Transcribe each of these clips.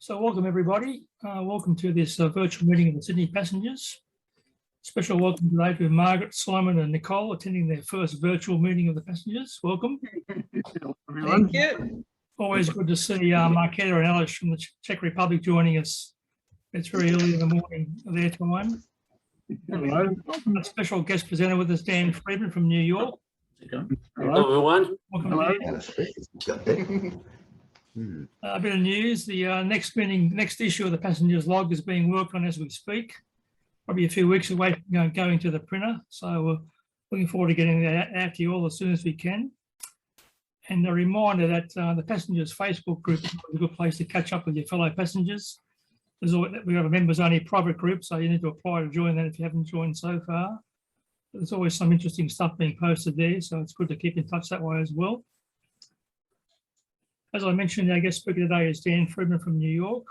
So welcome everybody. Welcome to this virtual meeting of the Sydney Passengers. Special welcome today to Margaret, Simon and Nicole attending their first virtual meeting of the Passengers. Welcome. Thank you. Always good to see Marketa and Alice from the Czech Republic joining us. It's very early in the morning their time. Hello. A special guest presenter with us, Dan Friedman from New York. Hello, everyone. Welcome. Hello. A bit of news, the next issue of the Passengers Log is being worked on as we speak. Probably a few weeks away from going to the printer. So we're looking forward to getting that out to you all as soon as we can. And a reminder that the Passengers Facebook group is a good place to catch up with your fellow passengers. We have a members only private group, so you need to apply to join that if you haven't joined so far. There's always some interesting stuff being posted there, so it's good to keep in touch that way as well. As I mentioned, our guest speaker today is Dan Friedman from New York.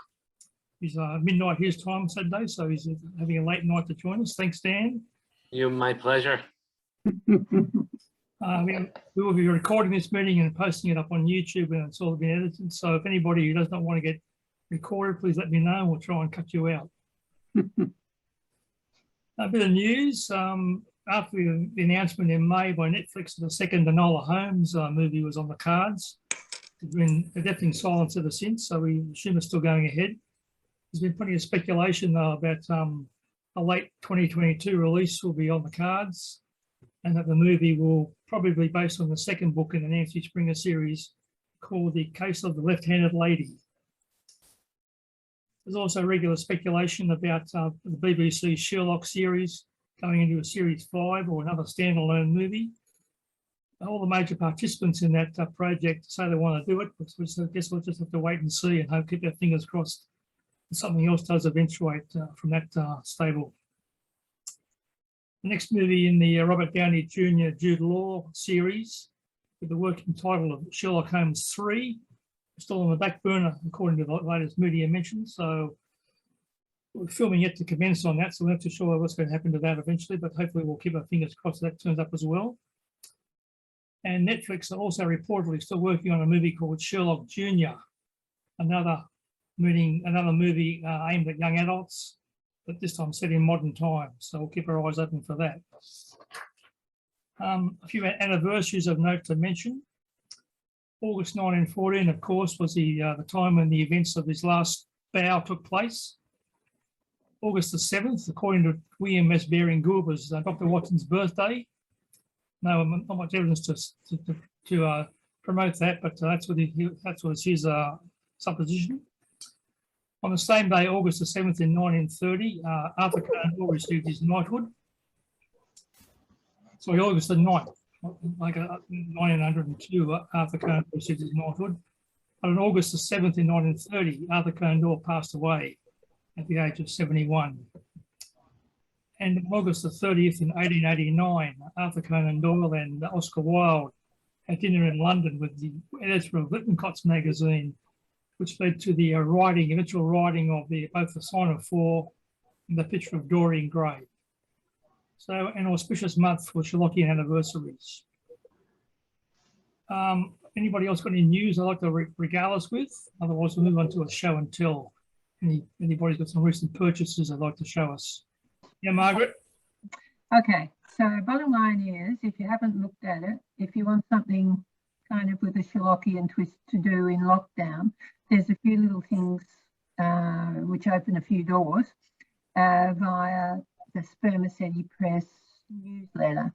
He's midnight his time Saturday, so he's having a late night to join us. Thanks, Dan. My pleasure. We will be recording this meeting and posting it up on YouTube when it's all been edited. So if anybody who does not want to get recorded, please let me know and we'll try and cut you out. A bit of news. After the announcement in May by Netflix that the second Enola Holmes movie was on the cards, there's been a deafening silence ever since, so we assume it's still going ahead. There's been plenty of speculation though about a late 2022 release will be on the cards, and that the movie will probably be based on the second book in the Nancy Springer series called The Case of the Left-Handed Lady. There's also regular speculation about the BBC Sherlock series going into a series 5 or another standalone movie. All the major participants in that project say they want to do it, but I guess we'll just have to wait and see and hope, keep our fingers crossed that something else does eventuate from that stable. The next movie in the Robert Downey Jr. Jude Law series, with the working title of Sherlock Holmes 3, still on the back burner according to the latest media mentions. So we're filming yet to commence on that, so we're not too sure what's going to happen to that eventually, but hopefully we'll keep our fingers crossed that turns up as well. And Netflix are also reportedly still working on a movie called Sherlock Jr., another movie aimed at young adults, but this time set in modern times. So we'll keep our eyes open for that. A few anniversaries of note to mention. August 1914, of course, was the time when the events of his last bow took place. August the 7th, according to William S. Baring-Gould, was Dr. Watson's birthday. No, not much evidence to promote that, but that was his supposition. On the same day, August the 7th in 1930, Arthur Conan Doyle received his knighthood. Sorry, August the 9th, like 1902, Arthur Conan Doyle received his knighthood. But on August the 7th in 1930, Arthur Conan Doyle passed away at the age of 71. And on August the 30th in 1889, Arthur Conan Doyle and Oscar Wilde had dinner in London with the editor of Lippincott's magazine, which led to the eventual writing of both the Sign of Four and the picture of Dorian Gray. So an auspicious month for Sherlockian anniversaries. Anybody else got any news I'd like to regale us with? Otherwise we'll move on to a show and tell. Anybody's got some recent purchases they'd like to show us? Yeah, Margaret? Okay, so bottom line is, if you haven't looked at it, if you want something kind of with a Sherlockian twist to do in lockdown, there's a few little things which open a few doors via the Spermaceti Press newsletter.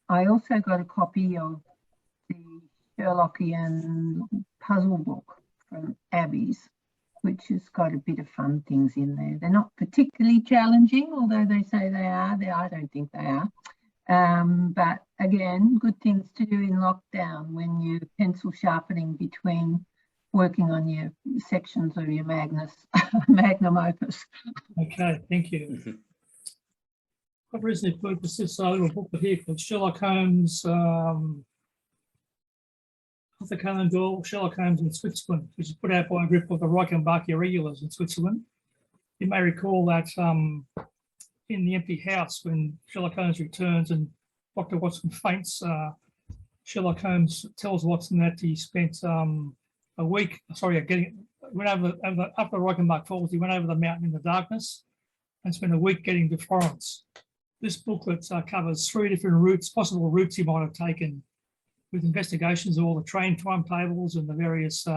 I also got a copy of the Sherlockian puzzle book from Abby's, which has got a bit of fun things in there. They're not particularly challenging, although they say they are. I don't think they are. But again, good things to do in lockdown when you're pencil sharpening between working on your sections of your magnum opus. Okay, thank you. I've recently purchased this little book here called Sherlock Holmes, Arthur Conan Doyle, Sherlock Holmes in Switzerland, which is put out by a group of the Reichenbach irregulars in Switzerland. You may recall that in The Empty House, when Sherlock Holmes returns and Dr. Watson faints, Sherlock Holmes tells Watson that he spent a week, went after Reichenbach Falls, he went over the mountain in the darkness and spent a week getting to Florence. This booklet covers 3 different routes, possible routes he might have taken, with investigations of all the train timetables and the various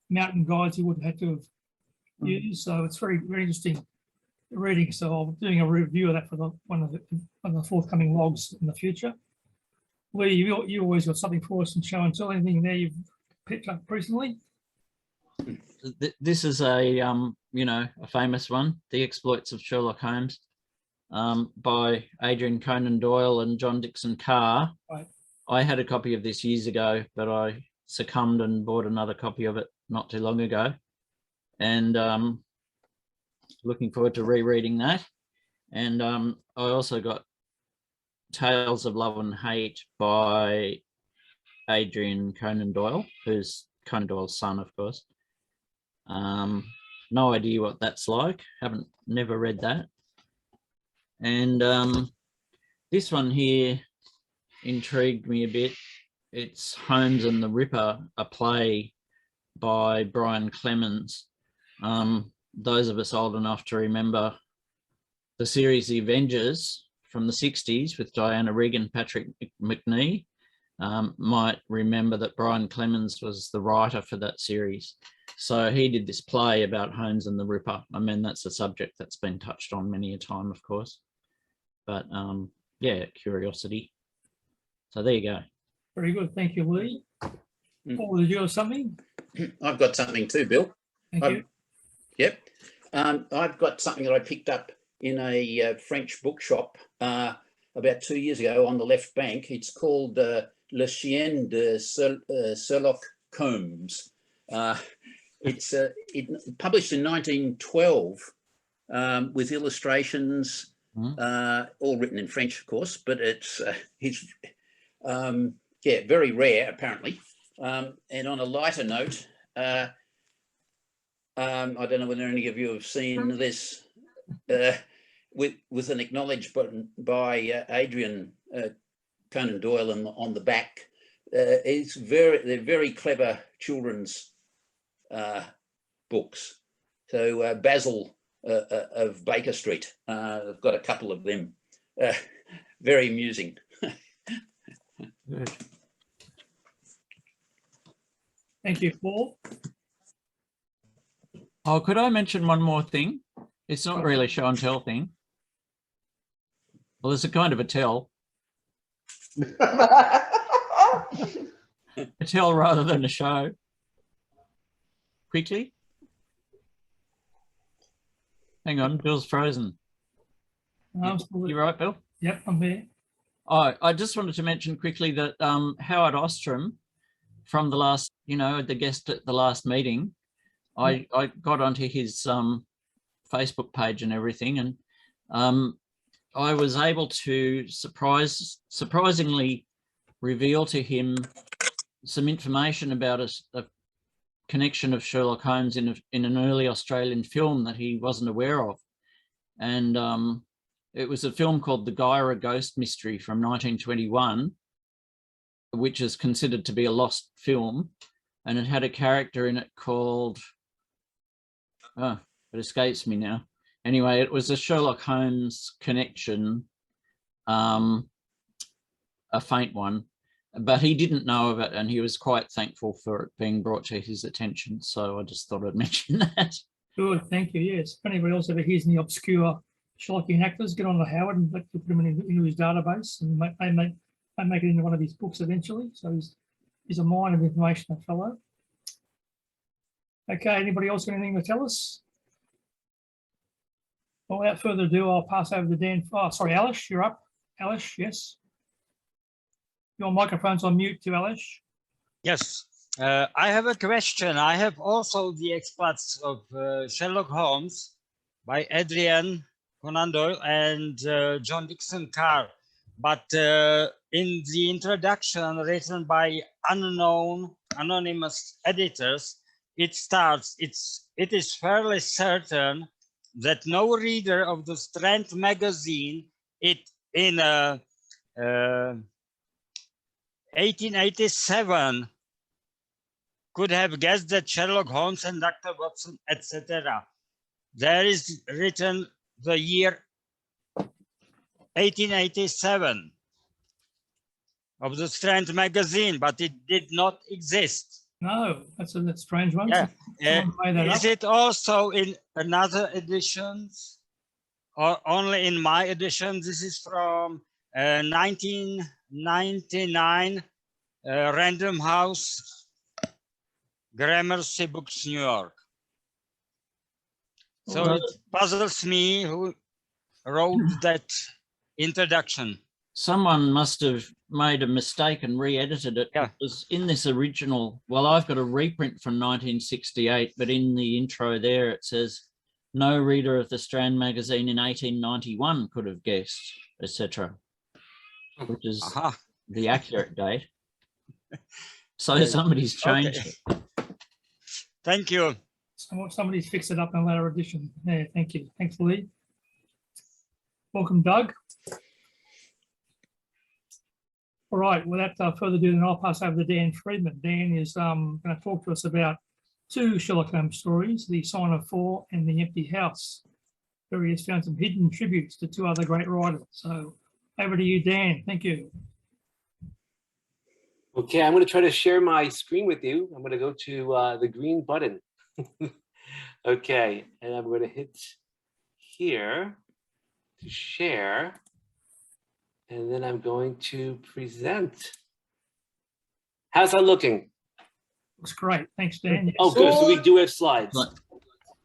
mountain guides he would have had to have used. So it's very, very interesting reading. So I'm doing a review of that for one of the forthcoming logs in the future. Lee, you always got something for us in show and tell. Anything there you've picked up recently? This is a a famous one, The Exploits of Sherlock Holmes, by Arthur Conan Doyle and John Dixon Carr. Right. I had a copy of this years ago, but I succumbed and bought another copy of it not too long ago, and looking forward to rereading that. And I also got Tales of Love and Hate by Arthur Conan Doyle, who's Conan Doyle's son, of course. No idea what that's like. Never read that. And this one here intrigued me a bit. It's Holmes and the Ripper, a play by Brian Clemens. Those of us old enough to remember the series The Avengers from the 60s with Diana Rigg and Patrick McNee might remember that Brian Clemens was the writer for that series. So he did this play about Holmes and the Ripper. I mean, that's a subject that's been touched on many a time, of course. But yeah, curiosity. So there you go. Very good. Thank you, Lee. Paul, did you have something? I've got something too, Bill. Thank you. Yep. I've got something that I picked up in a French bookshop about 2 years ago on the left bank. It's called Le Chien de Sherlock Holmes. It's published in 1912 with illustrations, all written in French, of course, but it's very rare apparently. And on a lighter note, I don't know whether any of you have seen this, with an acknowledgement by Adrian Conan Doyle on the back. They're very clever children's books. So Basil of Baker Street, I've got a couple of them. Very amusing. Good. Thank you, Paul. Oh, could I mention one more thing? It's not really a show and tell thing. Well, it's a kind of a tell. A tell rather than a show. Quickly. Hang on, Bill's frozen. I'm still You right, Bill? Yep, I'm here. Oh, I just wanted to mention quickly that Howard Ostrom, from the last, the guest at the last meeting, I got onto his Facebook page and everything, and I was able to surprisingly reveal to him some information about a connection of Sherlock Holmes in an early Australian film that he wasn't aware of. And it was a film called The Gyra Ghost Mystery from 1921, which is considered to be a lost film. And it had a character in it called, it escapes me now. Anyway, it was a Sherlock Holmes connection, a faint one, but he didn't know of it, and he was quite thankful for it being brought to his attention. So I just thought I'd mention that. Good, thank you. Yes, if anybody else ever hears any obscure Sherlockian actors, get on to Howard and let put them into his database, and make it into one of his books eventually. So he's a mine of information, that fellow. Okay, anybody else got anything to tell us? Well, without further ado, I'll pass over to Dan. Oh, sorry, Alish, you're up. Alish, yes. Your microphone's on mute too, Alish. Yes, I have a question. I have also The Exploits of Sherlock Holmes by Adrian Conan Doyle and John Dixon Carr. But in the introduction written by anonymous editors, it starts, it is fairly certain that no reader of the Strand magazine in 1887 could have guessed that Sherlock Holmes and Dr. Watson, etc. There is written the year 1887 of the Strand magazine, but it did not exist. No, that's a strange one. Yeah. Someone made that Is up. it also in another editions or only in my edition? This is from 1999, Random House, Gramercy Books, New York. So Well, it puzzles me who wrote that introduction. someone must have made a mistake and re-edited it. Yeah. Because in this original, well, I've got a reprint from 1968, but in the intro there it says, no reader of the Strand magazine in 1891 could have guessed, etc., which is Aha. the accurate date. So somebody's changed it. Thank you. Somebody's fixed it up in a later edition. Yeah, thank you. Thanks, Lee. Welcome, Doug. All right, without further ado, then I'll pass over to Dan Friedman. Dan is going to talk to us about two Sherlock Holmes stories, The Sign of Four and The Empty House, where he has found some hidden tributes to two other great writers. So over to you, Dan. Thank you. Okay, I'm going to try to share my screen with you. I'm going to go to the green button. Okay, and I'm going to hit here to share. And then I'm going to present. How's that looking? Looks great. Thanks, Dan. Yes. Oh, good. So we do have slides. Right.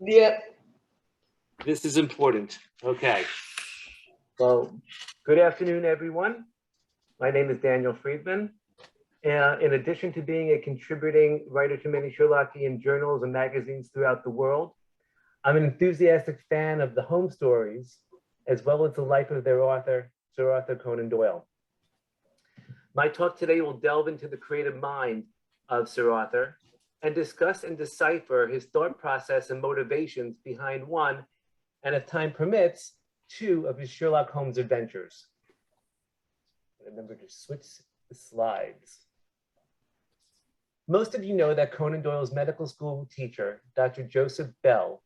Yep. This is important. Okay. Well, good afternoon, everyone. My name is Daniel Friedman. In addition to being a contributing writer to many Sherlockian journals and magazines throughout the world, I'm an enthusiastic fan of the Holmes stories, as well as the life of their author, Sir Arthur Conan Doyle. My talk today will delve into the creative mind of Sir Arthur and discuss and decipher his thought process and motivations behind one, and if time permits, two of his Sherlock Holmes adventures. Remember to switch the slides. Most of you know that Conan Doyle's medical school teacher, Dr. Joseph Bell,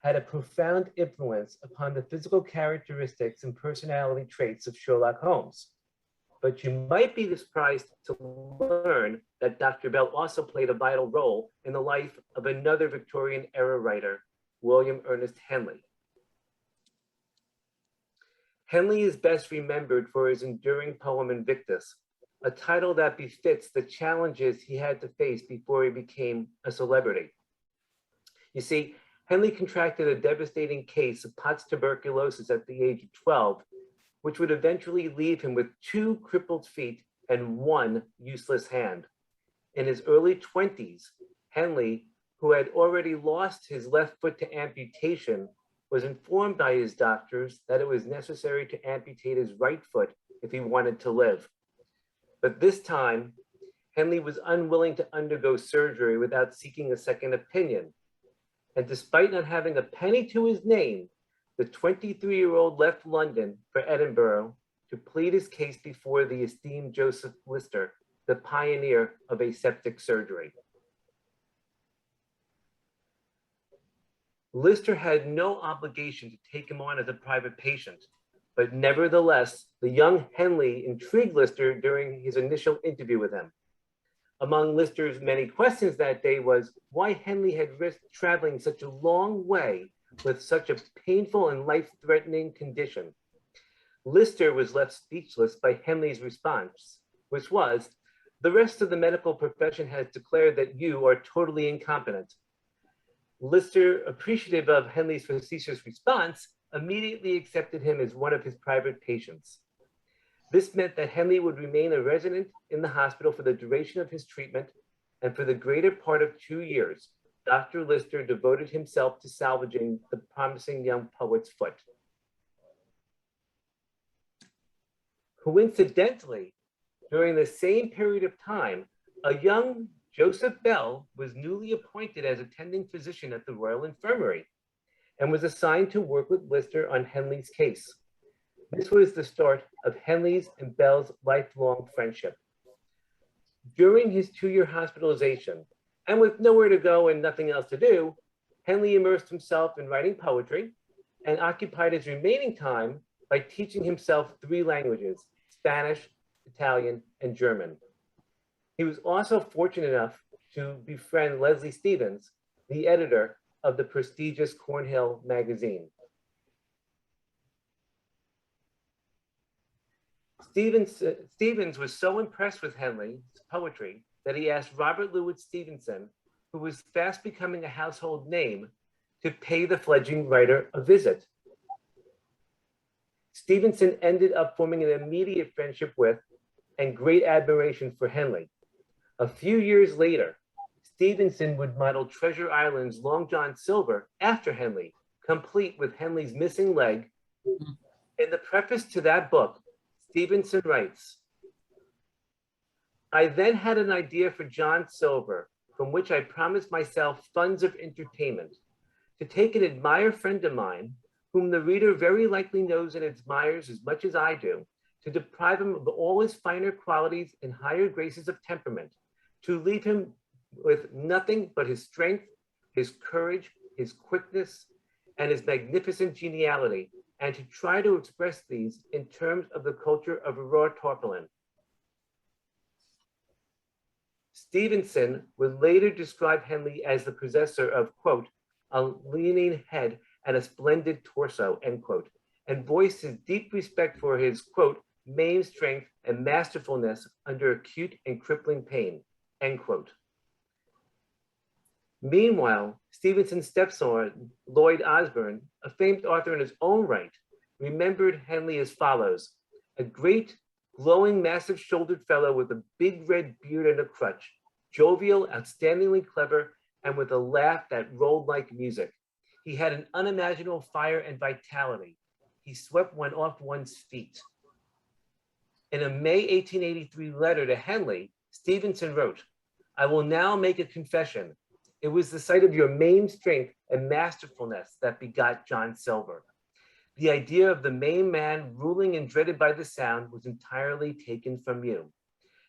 had a profound influence upon the physical characteristics and personality traits of Sherlock Holmes. But you might be surprised to learn that Dr. Bell also played a vital role in the life of another Victorian era writer, William Ernest Henley. Henley is best remembered for his enduring poem Invictus, a title that befits the challenges he had to face before he became a celebrity. You see, Henley contracted a devastating case of Pott's tuberculosis at the age of 12, which would eventually leave him with 2 crippled feet and 1 useless hand. In his early 20s, Henley, who had already lost his left foot to amputation, was informed by his doctors that it was necessary to amputate his right foot if he wanted to live. But this time, Henley was unwilling to undergo surgery without seeking a second opinion. And despite not having a penny to his name, the 23-year-old left London for Edinburgh to plead his case before the esteemed Joseph Lister, the pioneer of aseptic surgery. Lister had no obligation to take him on as a private patient, but nevertheless, the young Henley intrigued Lister during his initial interview with him. Among Lister's many questions that day was why Henley had risked traveling such a long way with such a painful and life-threatening condition. Lister was left speechless by Henley's response, which was, "The rest of the medical profession has declared that you are totally incompetent." Lister, appreciative of Henley's facetious response, immediately accepted him as one of his private patients. This meant that Henley would remain a resident in the hospital for the duration of his treatment, and for the greater part of 2 years, Dr. Lister devoted himself to salvaging the promising young poet's foot. Coincidentally, during the same period of time, a young Joseph Bell was newly appointed as attending physician at the Royal Infirmary and was assigned to work with Lister on Henley's case. This was the start of Henley's and Bell's lifelong friendship. During his 2-year hospitalization, And with nowhere to go and nothing else to do, Henley immersed himself in writing poetry and occupied his remaining time by teaching himself 3 languages, Spanish, Italian, and German. He was also fortunate enough to befriend Leslie Stevens, the editor of the prestigious Cornhill magazine. Stevens was so impressed with Henley's poetry that he asked Robert Louis Stevenson, who was fast becoming a household name, to pay the fledgling writer a visit. Stevenson ended up forming an immediate friendship with and great admiration for Henley. A few years later, Stevenson would model Treasure Island's Long John Silver after Henley, complete with Henley's missing leg. In the preface to that book, Stevenson writes, "I then had an idea for John Silver, from which I promised myself funds of entertainment, to take an admired friend of mine, whom the reader very likely knows and admires as much as I do, to deprive him of all his finer qualities and higher graces of temperament, to leave him with nothing but his strength, his courage, his quickness, and his magnificent geniality, and to try to express these in terms of the culture of Aurora Tarpaulin." Stevenson would later describe Henley as the possessor of, quote, "a leaning head and a splendid torso," end quote, and voiced his deep respect for his, quote, "main strength and masterfulness under acute and crippling pain," end quote. Meanwhile, Stevenson's stepson, Lloyd Osborne, a famed author in his own right, remembered Henley as follows: "A great, glowing, massive-shouldered fellow with a big red beard and a crutch, jovial, outstandingly clever, and with a laugh that rolled like music. He had an unimaginable fire and vitality. He swept one off one's feet." In a May 1883 letter to Henley, Stevenson wrote, "I will now make a confession. It was the sight of your main strength and masterfulness that begot John Silver. The idea of the main man ruling and dreaded by the sound was entirely taken from you."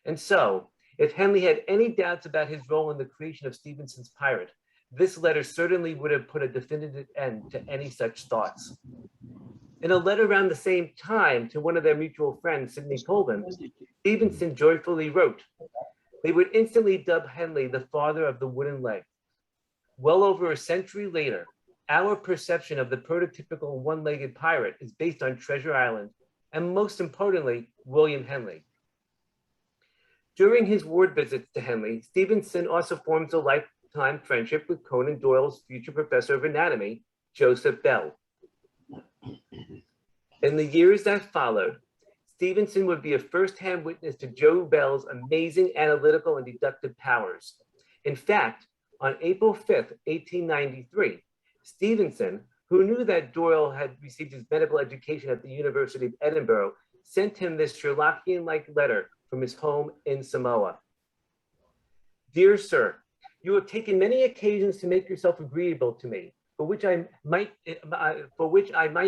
And so, if Henley had any doubts about his role in the creation of Stevenson's pirate, this letter certainly would have put a definitive end to any such thoughts. In a letter around the same time to one of their mutual friends, Sidney Colvin, Stevenson joyfully wrote, "They would instantly dub Henley the father of the wooden leg." Well over a century later, our perception of the prototypical one-legged pirate is based on Treasure Island, and most importantly, William Henley. During his ward visits to Henley, Stevenson also forms a lifetime friendship with Conan Doyle's future professor of anatomy, Joseph Bell. In the years that followed, Stevenson would be a first-hand witness to Joe Bell's amazing analytical and deductive powers. In fact, on April 5th, 1893, Stevenson, who knew that Doyle had received his medical education at the University of Edinburgh, sent him this Sherlockian-like letter from his home in Samoa. "Dear sir, you have taken many occasions to make yourself agreeable to me, for which I might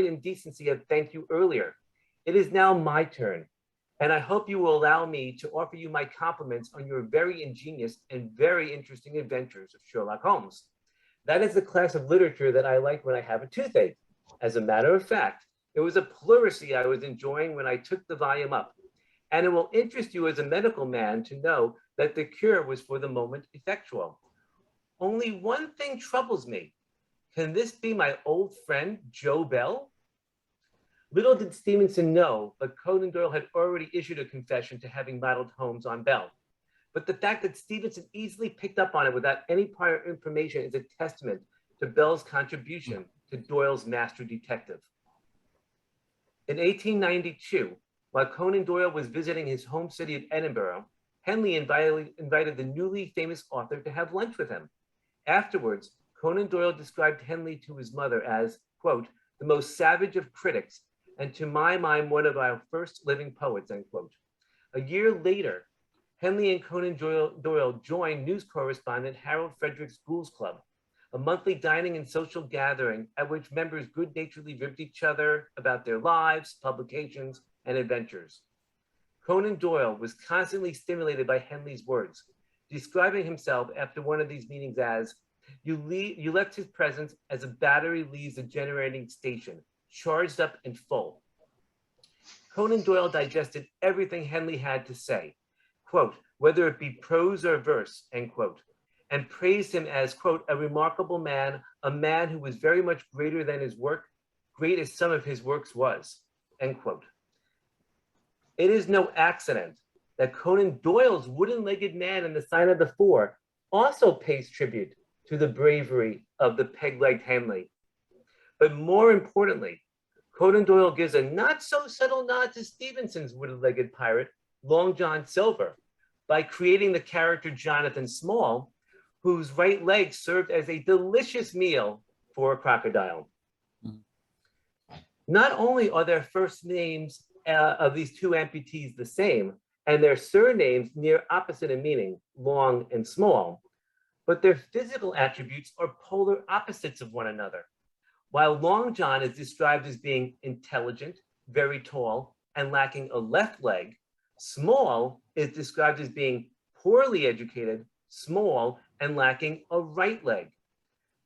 in decency have thanked you earlier. It is now my turn, and I hope you will allow me to offer you my compliments on your very ingenious and very interesting adventures of Sherlock Holmes. That is the class of literature that I like when I have a toothache. As a matter of fact, it was a pleurisy I was enjoying when I took the volume up, and it will interest you as a medical man to know that the cure was for the moment effectual. Only one thing troubles me. Can this be my old friend, Joe Bell?" Little did Stevenson know, but Conan Doyle had already issued a confession to having modeled Holmes on Bell. But the fact that Stevenson easily picked up on it without any prior information is a testament to Bell's contribution to Doyle's master detective. In 1892, while Conan Doyle was visiting his home city of Edinburgh, Henley invited the newly famous author to have lunch with him. Afterwards, Conan Doyle described Henley to his mother as, quote, "the most savage of critics, and to my mind, one of our first living poets," end quote. A year later, Henley and Conan Doyle joined news correspondent Harold Frederick's Schools Club, a monthly dining and social gathering at which members good-naturedly ribbed each other about their lives, publications, and adventures. Conan Doyle was constantly stimulated by Henley's words, describing himself after one of these meetings as, you left his presence as a battery leaves a generating station, charged up and full. Conan Doyle digested everything Henley had to say, quote, whether it be prose or verse, end quote, and praised him as, quote, a remarkable man, a man who was very much greater than his work, great as some of his works was, end quote. It is no accident that Conan Doyle's wooden-legged man in The Sign of the Four also pays tribute to the bravery of the peg-legged Henley. But more importantly, Conan Doyle gives a not-so-subtle nod to Stevenson's wooden-legged pirate, Long John Silver, by creating the character Jonathan Small, whose right leg served as a delicious meal for a crocodile. Not only are their first names of these two amputees the same, and their surnames near opposite in meaning, Long and Small, but their physical attributes are polar opposites of one another. While Long John is described as being intelligent, very tall, and lacking a left leg, Small is described as being poorly educated, small, and lacking a right leg.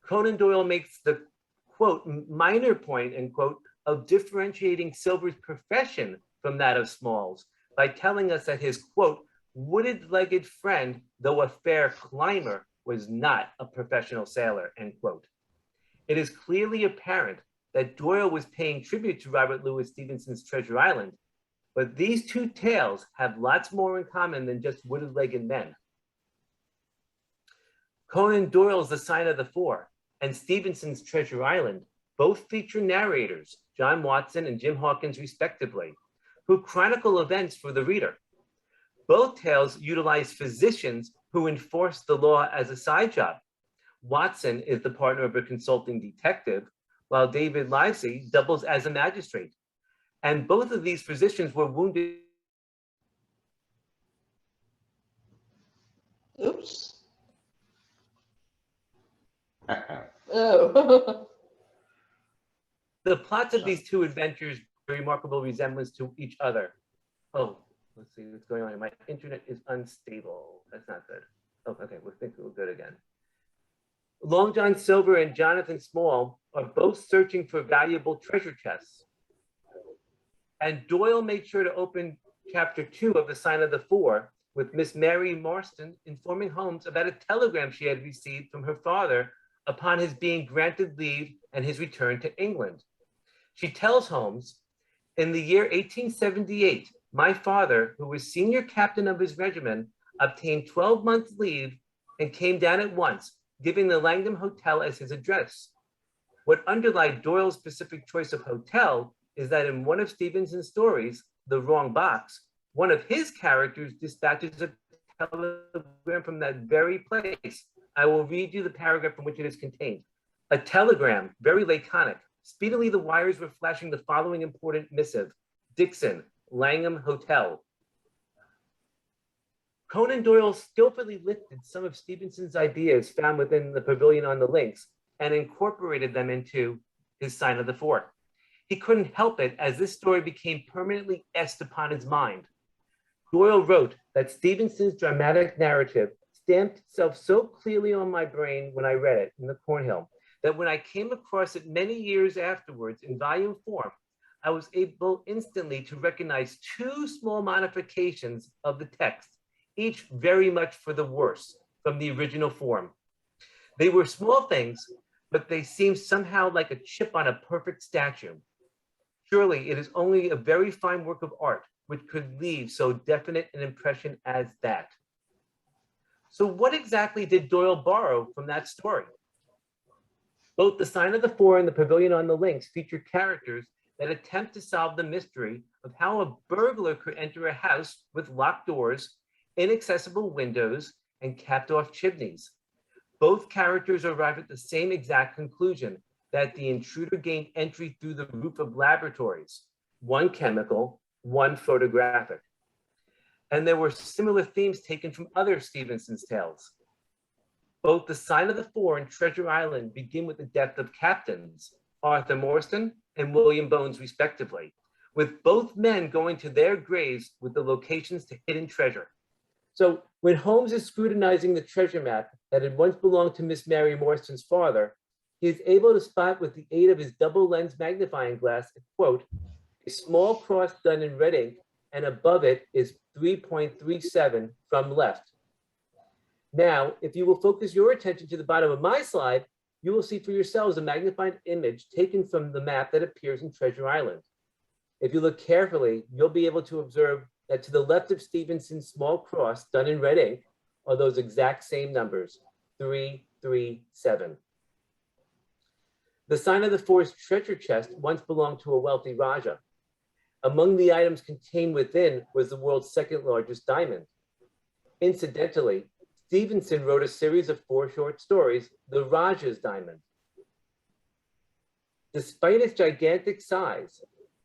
Conan Doyle makes the, quote, minor point, end quote, of differentiating Silver's profession from that of Small's by telling us that his, quote, wooded-legged friend, though a fair climber, was not a professional sailor, end quote. It is clearly apparent that Doyle was paying tribute to Robert Louis Stevenson's Treasure Island, but these two tales have lots more in common than just wooded-legged men. Conan Doyle's The Sign of the Four and Stevenson's Treasure Island both feature narrators, John Watson and Jim Hawkins respectively, who chronicle events for the reader. Both tales utilize physicians who enforce the law as a side job. Watson is the partner of a consulting detective, while David Livesey doubles as a magistrate. And both of these physicians were wounded. Oops. Oh. The plots of these two adventures bear remarkable resemblance to each other. Oh, let's see what's going on. My internet is unstable. That's not good. Oh, okay, we'll think we're good again. Long John Silver and Jonathan Small are both searching for valuable treasure chests. And Doyle made sure to open chapter 2 of The Sign of the Four with Miss Mary Marston informing Holmes about a telegram she had received from her father upon his being granted leave and his return to England. She tells Holmes, in the year 1878, my father, who was senior captain of his regiment, obtained 12 months leave and came down at once, giving the Langham Hotel as his address. What underlied Doyle's specific choice of hotel is that in one of Stevenson's stories, The Wrong Box, one of his characters dispatches a telegram from that very place. I will read you the paragraph from which it is contained. A telegram, very laconic. Speedily the wires were flashing the following important missive. Dixon, Langham Hotel. Conan Doyle skillfully lifted some of Stevenson's ideas found within the Pavilion on the Links and incorporated them into his Sign of the Four. He couldn't help it as this story became permanently etched upon his mind. Doyle wrote that Stevenson's dramatic narrative stamped itself so clearly on my brain when I read it in the Cornhill that when I came across it many years afterwards in volume form, I was able instantly to recognize two small modifications of the text, each very much for the worse from the original form. They were small things, but they seemed somehow like a chip on a perfect statue. Surely it is only a very fine work of art which could leave so definite an impression as that. So what exactly did Doyle borrow from that story? Both The Sign of the Four and The Pavilion on the Links feature characters that attempt to solve the mystery of how a burglar could enter a house with locked doors, inaccessible windows, and capped-off chimneys. Both characters arrive at the same exact conclusion, that the intruder gained entry through the roof of laboratories, one chemical, one photographic. And there were similar themes taken from other Stevenson's tales. Both The Sign of the Four and Treasure Island begin with the death of captains, Arthur Morstan and William Bones respectively, with both men going to their graves with the locations to hidden treasure. So when Holmes is scrutinizing the treasure map that had once belonged to Miss Mary Morstan's father, he is able to spot with the aid of his double lens magnifying glass, quote, a small cross done in red ink, and above it is 3.37 from left. Now, if you will focus your attention to the bottom of my slide, you will see for yourselves a magnified image taken from the map that appears in Treasure Island. If you look carefully, you'll be able to observe that to the left of Stevenson's small cross done in red ink are those exact same numbers, 337. The sign of the Four's treasure chest once belonged to a wealthy Raja. Among the items contained within was the world's second largest diamond. Incidentally, Stevenson wrote a series of 4 short stories, The Raja's Diamond. Despite its gigantic size,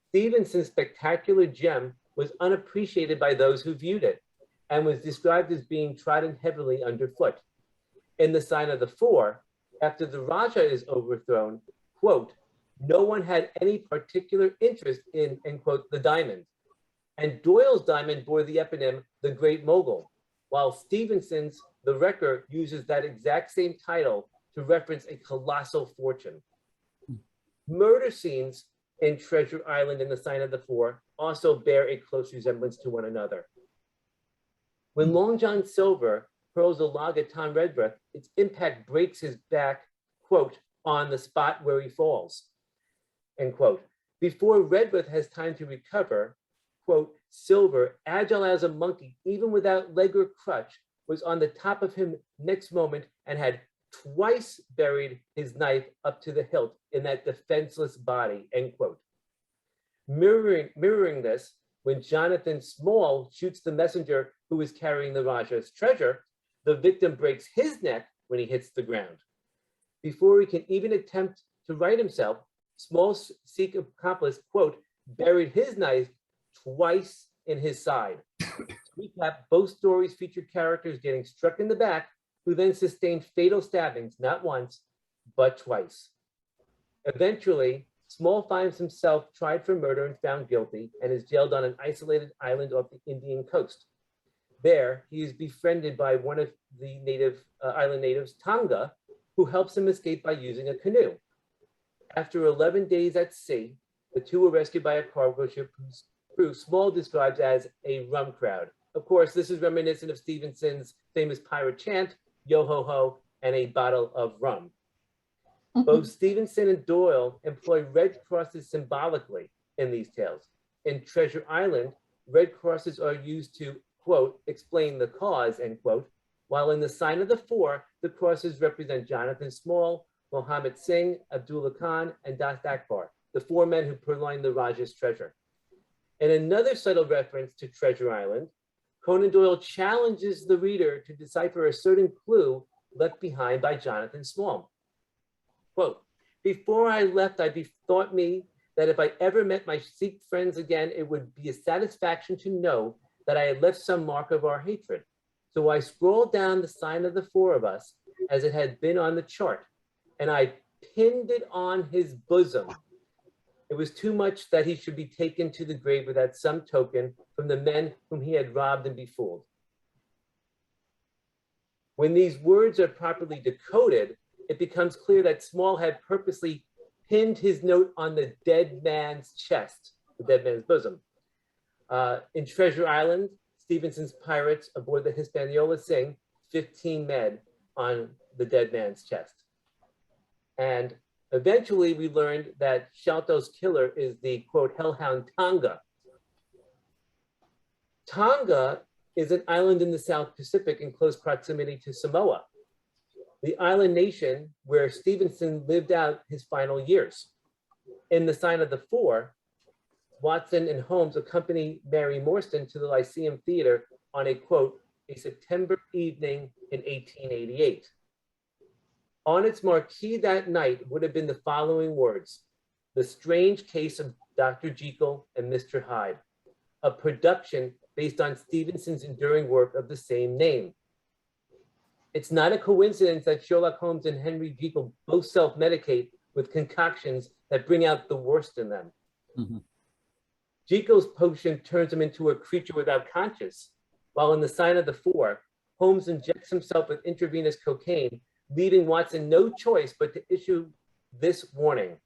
Stevenson's spectacular gem was unappreciated by those who viewed it and was described as being trodden heavily underfoot. In The Sign of the Four, after the Raja is overthrown, quote, no one had any particular interest in, end quote, the diamond. And Doyle's diamond bore the eponym, the Great Mogul, while Stevenson's The Wrecker uses that exact same title to reference a colossal fortune. Murder scenes in Treasure Island and The Sign of the Four also bear a close resemblance to one another. When Long John Silver hurls a log at Tom Redruth, its impact breaks his back, quote, on the spot where he falls, end quote. Before Redruth has time to recover, quote, Silver, agile as a monkey, even without leg or crutch, was on the top of him next moment and had twice buried his knife up to the hilt in that defenseless body, end quote. Mirroring this, when Jonathan Small shoots the messenger who is carrying the Raja's treasure, the victim breaks his neck when he hits the ground. Before he can even attempt to right himself, Small's Sikh accomplice, quote, buried his knife twice in his side. To recap, both stories feature characters getting struck in the back who then sustained fatal stabbings, not once, but twice. Eventually, Small finds himself tried for murder and found guilty and is jailed on an isolated island off the Indian coast. There, he is befriended by one of the island natives, Tonga, who helps him escape by using a canoe. After 11 days at sea, the two are rescued by a cargo ship whose crew Small describes as a rum crowd. Of course, this is reminiscent of Stevenson's famous pirate chant, yo ho ho, and a bottle of rum. Both Stevenson and Doyle employ red crosses symbolically in these tales. In Treasure Island, red crosses are used to, quote, explain the cause, end quote, while in The Sign of the Four, the crosses represent Jonathan Small, Mohammed Singh, Abdullah Khan, and Dast Akbar, the 4 men who purloined the Raja's treasure. In another subtle reference to Treasure Island, Conan Doyle challenges the reader to decipher a certain clue left behind by Jonathan Small. Quote, before I left, I bethought me that if I ever met my Sikh friends again, it would be a satisfaction to know that I had left some mark of our hatred. So I scrolled down the sign of the 4 of us as it had been on the chart, and I pinned it on his bosom. It was too much that he should be taken to the grave without some token from the men whom he had robbed and befooled. When these words are properly decoded, it becomes clear that Small had purposely pinned his note on the dead man's chest, the dead man's bosom. In Treasure Island, Stevenson's pirates aboard the Hispaniola sing 15 men on the dead man's chest. And eventually we learned that Sholto's killer is the, quote, hellhound Tonga. Tonga is an island in the South Pacific in close proximity to Samoa, the island nation where Stevenson lived out his final years. In The Sign of the Four, Watson and Holmes accompany Mary Morstan to the Lyceum Theater on a, quote, a September evening in 1888. On its marquee that night would have been the following words: The Strange Case of Dr. Jekyll and Mr. Hyde, a production based on Stevenson's enduring work of the same name. It's not a coincidence that Sherlock Holmes and Henry Jekyll both self-medicate with concoctions that bring out the worst in them. Mm-hmm. Jekyll's potion turns him into a creature without conscience, while in the sign of the 4, Holmes injects himself with intravenous cocaine, leaving Watson no choice but to issue this warning.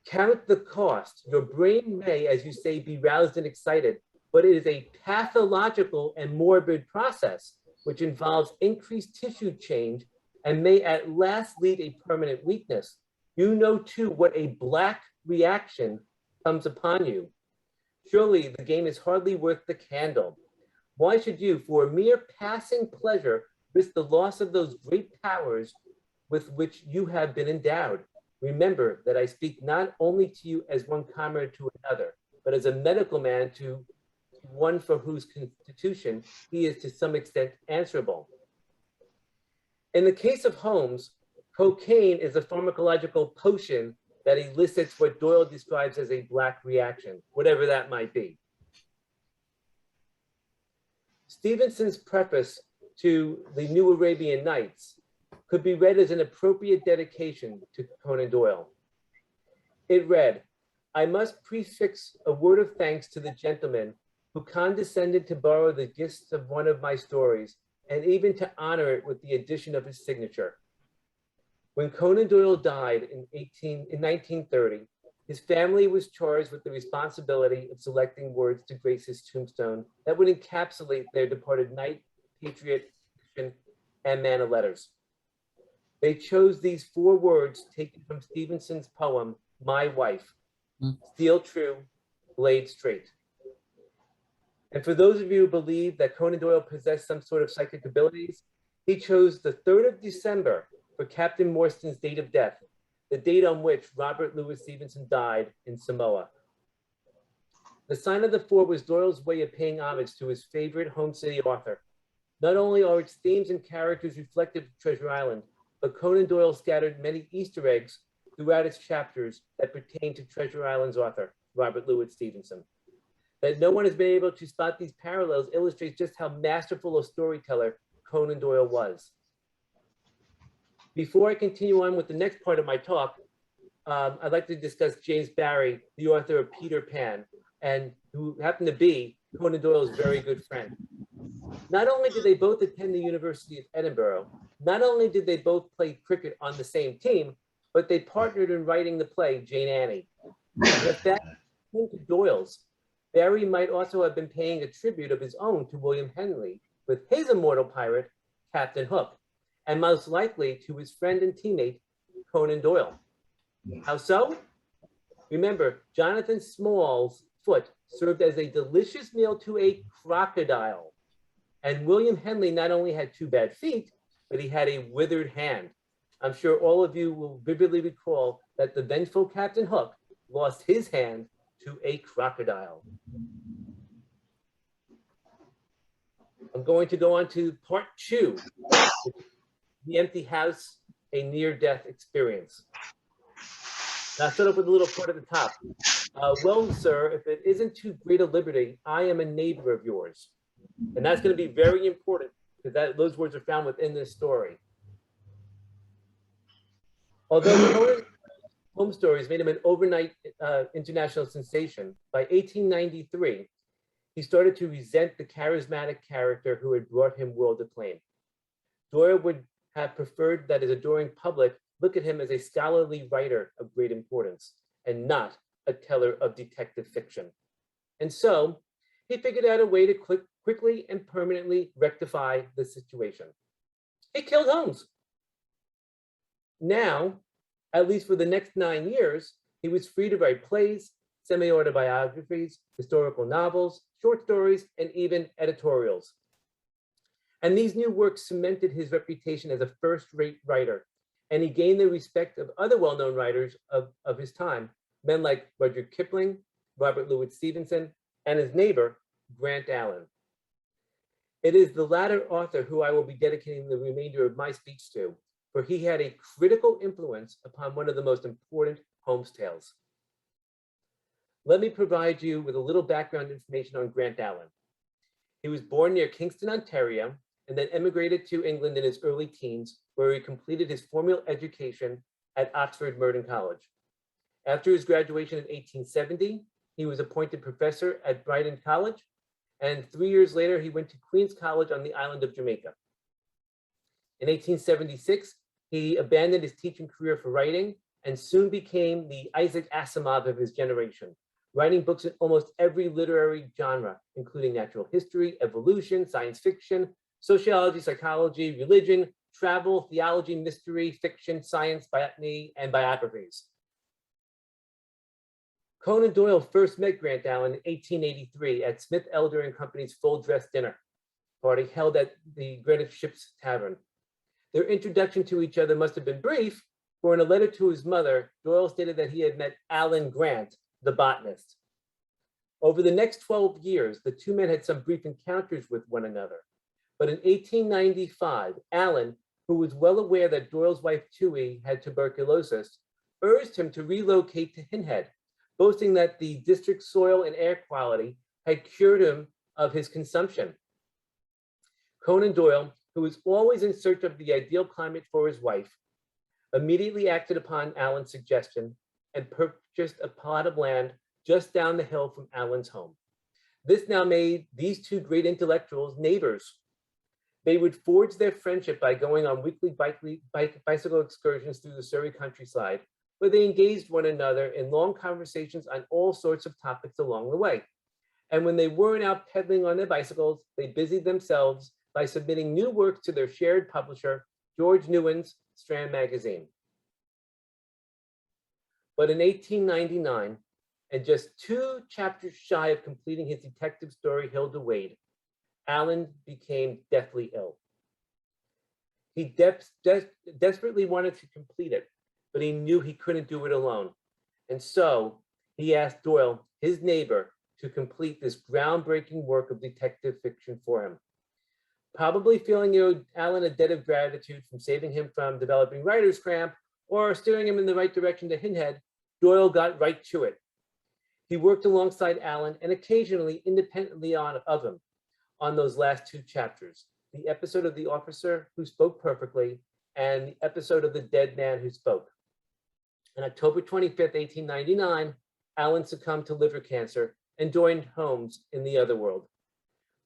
Count the cost. Your brain may, as you say, be roused and excited, but it is a pathological and morbid process which involves increased tissue change and may at last lead a permanent weakness. You know too what a black reaction comes upon you. Surely the game is hardly worth the candle. Why should you, for a mere passing pleasure, risk the loss of those great powers with which you have been endowed? Remember that I speak not only to you as one comrade to another, but as a medical man to one for whose constitution he is to some extent answerable. In the case of Holmes, cocaine is a pharmacological potion that elicits what Doyle describes as a black reaction, whatever that might be. Stevenson's preface to the New Arabian Nights could be read as an appropriate dedication to Conan Doyle. It read, "I must prefix a word of thanks to the gentleman who condescended to borrow the gist of one of my stories and even to honor it with the addition of his signature. When Conan Doyle died in 1930, his family was charged with the responsibility of selecting words to grace his tombstone that would encapsulate their departed knight, patriot, and man of letters. They chose these 4 words taken from Stevenson's poem, My Wife, Steel True, Blade Straight. And for those of you who believe that Conan Doyle possessed some sort of psychic abilities, he chose the 3rd of December for Captain Morstan's date of death, the date on which Robert Louis Stevenson died in Samoa. The sign of the 4 was Doyle's way of paying homage to his favorite home city author. Not only are its themes and characters reflective of Treasure Island, but Conan Doyle scattered many Easter eggs throughout its chapters that pertain to Treasure Island's author, Robert Louis Stevenson. That no one has been able to spot these parallels illustrates just how masterful a storyteller Conan Doyle was. Before I continue on with the next part of my talk, I'd like to discuss James Barrie, the author of Peter Pan, and who happened to be Conan Doyle's very good friend. Not only did they both attend the University of Edinburgh, not only did they both play cricket on the same team, but they partnered in writing the play Jane Annie. And if that came to Doyle's, Barrie might also have been paying a tribute of his own to William Henley with his immortal pirate, Captain Hook, and most likely to his friend and teammate, Conan Doyle. How so? Remember, Jonathan Small's foot served as a delicious meal to a crocodile. And William Henley not only had 2 bad feet, but he had a withered hand. I'm sure all of you will vividly recall that the vengeful Captain Hook lost his hand to a crocodile. I'm going to go on to part 2, The Empty House, a near-death experience. Now, I'll start up with a little part at the top. Well, sir, if it isn't too great a liberty, I am a neighbor of yours. And that's going to be very important because those words are found within this story. Although Conan Home Stories made him an overnight international sensation, by 1893, he started to resent the charismatic character who had brought him world acclaim. Doyle would have preferred that his adoring public look at him as a scholarly writer of great importance and not a teller of detective fiction. And so he figured out a way to quickly and permanently rectify the situation. He killed Holmes. Now, at least for the next 9 years, he was free to write plays, semi-autobiographies, historical novels, short stories, and even editorials. And these new works cemented his reputation as a first-rate writer, and he gained the respect of other well-known writers of his time, men like Rudyard Kipling, Robert Louis Stevenson, and his neighbor, Grant Allen. It is the latter author who I will be dedicating the remainder of my speech to, for he had a critical influence upon one of the most important Holmes tales. Let me provide you with a little background information on Grant Allen. He was born near Kingston, Ontario, and then emigrated to England in his early teens, where he completed his formal education at Oxford Merton College. After his graduation in 1870, he was appointed professor at Brighton College, and 3 years later, he went to Queen's College on the island of Jamaica. In 1876, he abandoned his teaching career for writing and soon became the Isaac Asimov of his generation, writing books in almost every literary genre, including natural history, evolution, science fiction, sociology, psychology, religion, travel, theology, mystery, fiction, science, botany, and biographies. Conan Doyle first met Grant Allen in 1883 at Smith Elder and Company's full dress dinner party held at the Greenwich Ships Tavern. Their introduction to each other must have been brief, for in a letter to his mother, Doyle stated that he had met Alan Grant, the botanist. Over the next 12 years, the two men had some brief encounters with one another. But in 1895, Alan, who was well aware that Doyle's wife Tui had tuberculosis, urged him to relocate to Hindhead, boasting that the district's soil and air quality had cured him of his consumption. Conan Doyle, who was always in search of the ideal climate for his wife, immediately acted upon Alan's suggestion and purchased a plot of land just down the hill from Alan's home. This now made these two great intellectuals neighbors. They would forge their friendship by going on weekly bicycle excursions through the Surrey countryside, where they engaged one another in long conversations on all sorts of topics along the way. And when they weren't out pedaling on their bicycles, they busied themselves by submitting new works to their shared publisher, George Newen's Strand Magazine. But in 1899, and just 2 chapters shy of completing his detective story, Hilda Wade, Alan became deathly ill. He desperately wanted to complete it, but he knew he couldn't do it alone. And so he asked Doyle, his neighbor, to complete this groundbreaking work of detective fiction for him. Probably feeling he owed Alan a debt of gratitude from saving him from developing writer's cramp or steering him in the right direction to Hindhead, Doyle got right to it. He worked alongside Alan and occasionally independently of him on those last 2 chapters, the episode of the officer who spoke perfectly and the episode of the dead man who spoke. On October 25th, 1899, Alan succumbed to liver cancer and joined Holmes in the other world.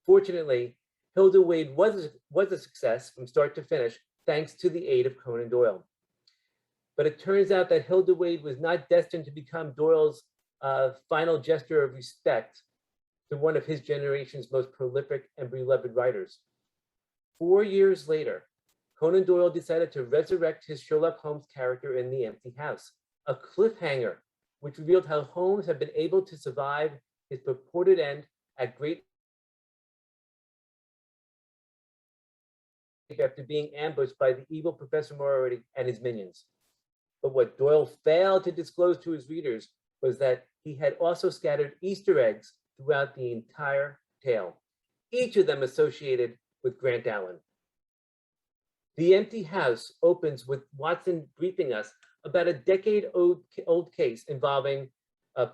Fortunately, Hilda Wade was a success from start to finish, thanks to the aid of Conan Doyle. But it turns out that Hilda Wade was not destined to become Doyle's final gesture of respect to one of his generation's most prolific and beloved writers. 4 years later, Conan Doyle decided to resurrect his Sherlock Holmes character in The Empty House, a cliffhanger which revealed how Holmes had been able to survive his purported end at great after being ambushed by the evil Professor Moriarty and his minions. But what Doyle failed to disclose to his readers was that he had also scattered Easter eggs throughout the entire tale, each of them associated with Grant Allen. The Empty House opens with Watson briefing us about a decade-old case involving,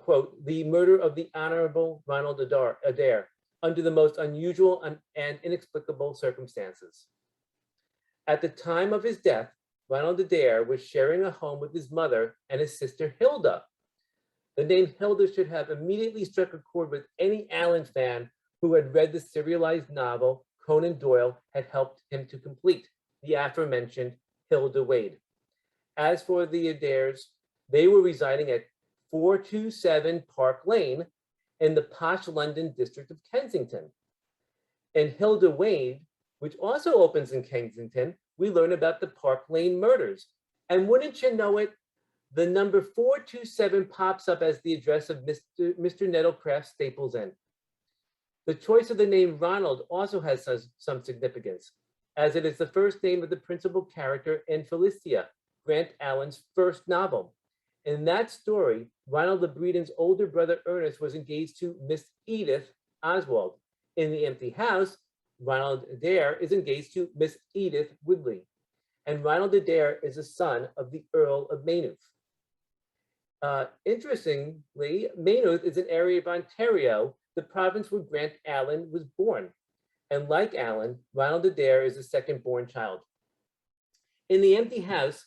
quote, the murder of the Honorable Ronald Adair under the most unusual and inexplicable circumstances. At the time of his death, Ronald Adair was sharing a home with his mother and his sister Hilda. The name Hilda should have immediately struck a chord with any Allen fan who had read the serialized novel Conan Doyle had helped him to complete, the aforementioned Hilda Wade. As for the Adairs, they were residing at 427 Park Lane in the posh London district of Kensington. In Hilda Wade, which also opens in Kensington, we learn about the Park Lane murders. And wouldn't you know it, the number 427 pops up as the address of Mr. Nettlecraft's Staples Inn. The choice of the name Ronald also has some significance, as it is the first name of the principal character in Felicia, Grant Allen's first novel. In that story, Ronald Le Breton's older brother Ernest was engaged to Miss Edith Oswald. In The Empty House, Ronald Adair is engaged to Miss Edith Woodley, and Ronald Adair is a son of the Earl of Maynooth. Interestingly, Maynooth is an area of Ontario, the province where Grant Allen was born. And like Allen, Ronald Adair is a second-born child. In The Empty House,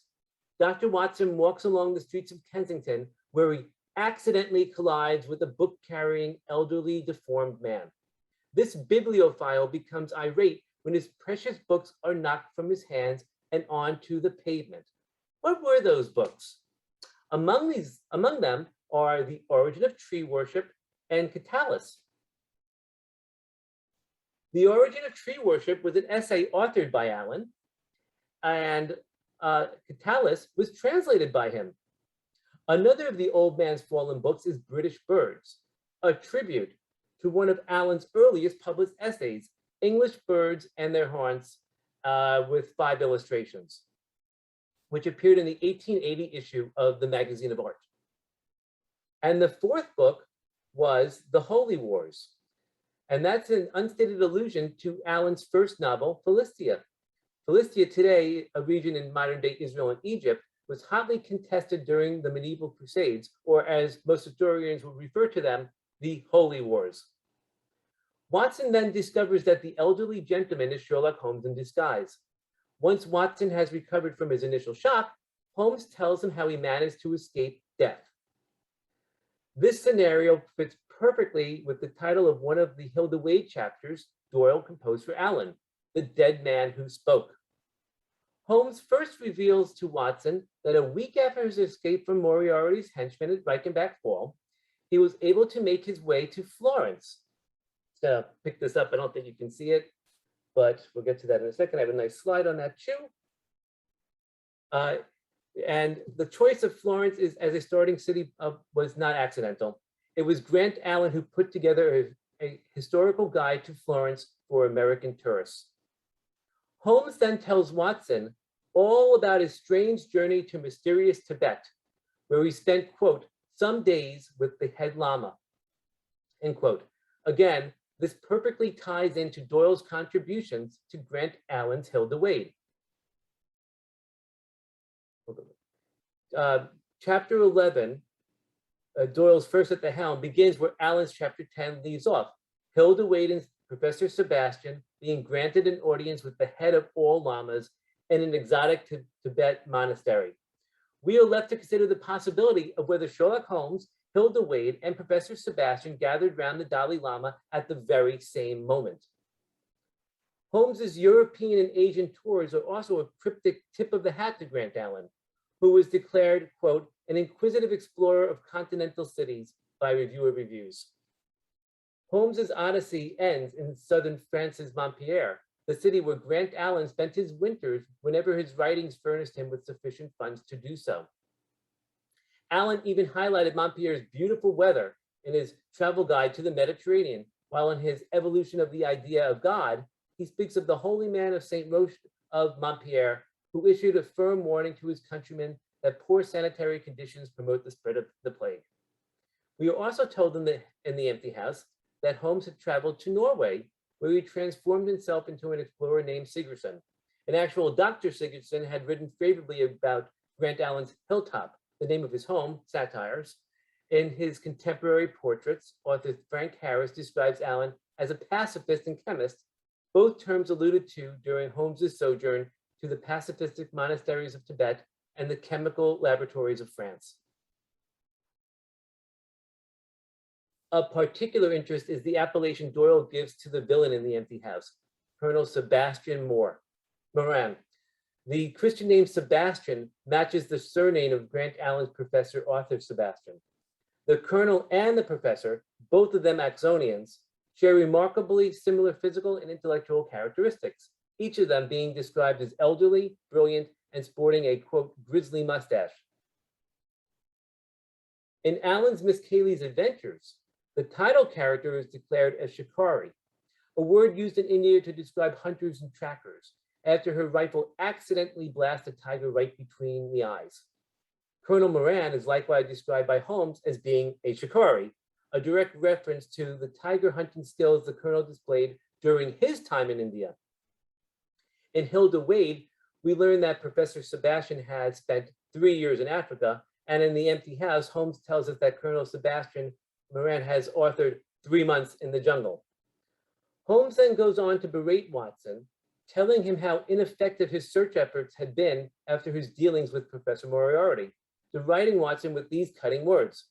Dr. Watson walks along the streets of Kensington where he accidentally collides with a book-carrying, elderly, deformed man. This bibliophile becomes irate when his precious books are knocked from his hands and onto the pavement. What were those books? Among them are The Origin of Tree Worship and Catullus. The Origin of Tree Worship was an essay authored by Allen, and Catullus was translated by him. Another of the old man's fallen books is British Birds, a tribute to one of Allen's earliest published essays, English Birds and Their Haunts, with 5 illustrations, which appeared in the 1880 issue of the Magazine of Art. And the 4th book was The Holy Wars. And that's an unstated allusion to Allen's first novel, Philistia. Philistia, today a region in modern-day Israel and Egypt, was hotly contested during the medieval Crusades, or as most historians would refer to them, the Holy Wars. Watson then discovers that the elderly gentleman is Sherlock Holmes in disguise. Once Watson has recovered from his initial shock, Holmes tells him how he managed to escape death. This scenario fits perfectly with the title of one of the Hilda Wade chapters Doyle composed for Allen, The Dead Man Who Spoke. Holmes first reveals to Watson that a week after his escape from Moriarty's henchmen at Reichenbach Hall, he was able to make his way to Florence. So pick this up, I don't think you can see it, but we'll get to that in a second. I have a nice slide on that too. And the choice of Florence as a starting city was not accidental. It was Grant Allen who put together a historical guide to Florence for American tourists. Holmes then tells Watson all about his strange journey to mysterious Tibet, where he spent, quote, some days with the head lama, end quote. Again, this perfectly ties into Doyle's contributions to Grant Allen's Hilda Wade. Chapter 11, Doyle's First at the Helm, begins where Allen's chapter 10 leaves off. Hilda Wade and Professor Sebastian being granted an audience with the head of all lamas in an exotic Tibet monastery. We are left to consider the possibility of whether Sherlock Holmes, Hilda Wade, and Professor Sebastian gathered round the Dalai Lama at the very same moment. Holmes's European and Asian tours are also a cryptic tip of the hat to Grant Allen, who was declared, quote, an inquisitive explorer of continental cities by Reviewer Reviews. Holmes's odyssey ends in southern France's Montpellier, the city where Grant Allen spent his winters whenever his writings furnished him with sufficient funds to do so. Allen even highlighted Montpellier's beautiful weather in his travel guide to the Mediterranean, while in his Evolution of the Idea of God, he speaks of the holy man of Saint Roch of Montpellier, who issued a firm warning to his countrymen that poor sanitary conditions promote the spread of the plague. We are also told in the Empty House that Holmes had traveled to Norway, where he transformed himself into an explorer named Sigurdsson. An actual Dr. Sigurdsson had written favorably about Grant Allen's Hilltop, the name of his home, Satires. In his contemporary portraits, author Frank Harris describes Allen as a pacifist and chemist, both terms alluded to during Holmes's sojourn to the pacifistic monasteries of Tibet and the chemical laboratories of France. Of particular interest is the appellation Doyle gives to the villain in The Empty House, Colonel Sebastian Moran. The Christian name Sebastian matches the surname of Grant Allen's professor, Arthur Sebastian. The colonel and the professor, both of them Axonians, share remarkably similar physical and intellectual characteristics, each of them being described as elderly, brilliant, and sporting a, quote, grisly mustache. In Allen's Miss Cayley's Adventures, the title character is declared as Shikari, a word used in India to describe hunters and trackers, after her rifle accidentally blasts a tiger right between the eyes. Colonel Moran is likewise described by Holmes as being a Shikari, a direct reference to the tiger hunting skills the colonel displayed during his time in India. In Hilda Wade, we learn that Professor Sebastian had spent 3 years in Africa, and in The Empty House, Holmes tells us that Colonel Sebastian Moran has authored 3 months in the jungle. Holmes then goes on to berate Watson, telling him how ineffective his search efforts had been after his dealings with Professor Moriarty, deriding Watson with these cutting words.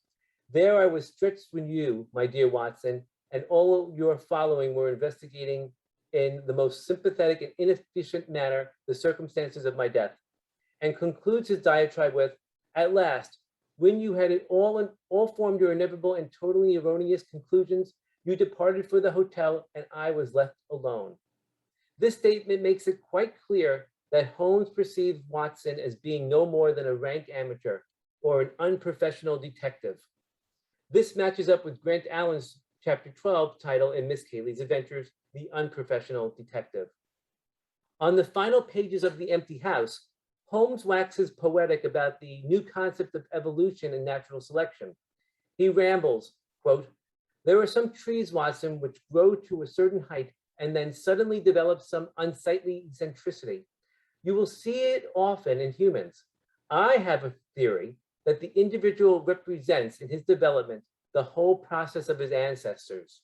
There I was stretched from you, my dear Watson, and all your following were investigating in the most sympathetic and inefficient manner the circumstances of my death. And concludes his diatribe with, at last, when you had it all formed your inevitable and totally erroneous conclusions, you departed for the hotel and I was left alone. This statement makes it quite clear that Holmes perceived Watson as being no more than a rank amateur or an unprofessional detective. This matches up with Grant Allen's chapter 12 title in Miss Cayley's Adventures, The Unprofessional Detective. On the final pages of The Empty House, Holmes waxes poetic about the new concept of evolution and natural selection. He rambles, quote, "There are some trees, Watson, which grow to a certain height and then suddenly develop some unsightly eccentricity. You will see it often in humans. I have a theory that the individual represents in his development the whole process of his ancestors,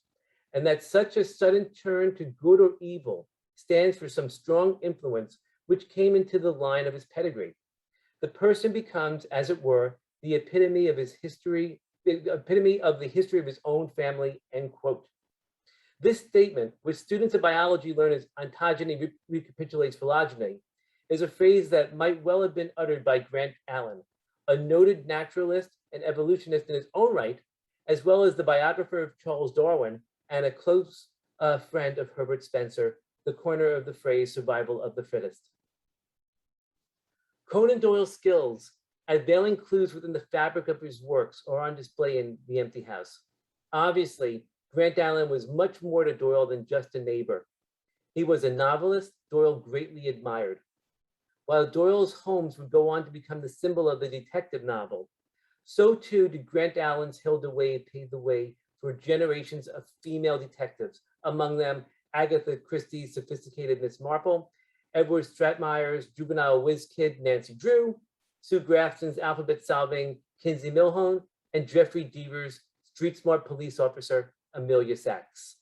and that such a sudden turn to good or evil stands for some strong influence which came into the line of his pedigree. The person becomes, as it were, the epitome of his history, the epitome of the history of his own family," end quote. This statement, which students of biology learn as ontogeny recapitulates phylogeny, is a phrase that might well have been uttered by Grant Allen, a noted naturalist and evolutionist in his own right, as well as the biographer of Charles Darwin and a close friend of Herbert Spencer, the coiner of the phrase survival of the fittest. Conan Doyle's skills at veiling clues within the fabric of his works are on display in The Empty House. Obviously, Grant Allen was much more to Doyle than just a neighbor. He was a novelist Doyle greatly admired. While Doyle's Holmes would go on to become the symbol of the detective novel, so too did Grant Allen's Hilda Wade pave the way for generations of female detectives, among them Agatha Christie's sophisticated Miss Marple, Edward Stratmeyer's juvenile whiz kid Nancy Drew, Sue Grafton's alphabet-solving Kinsey Milhone, and Jeffrey Deaver's street-smart police officer Amelia Sachs.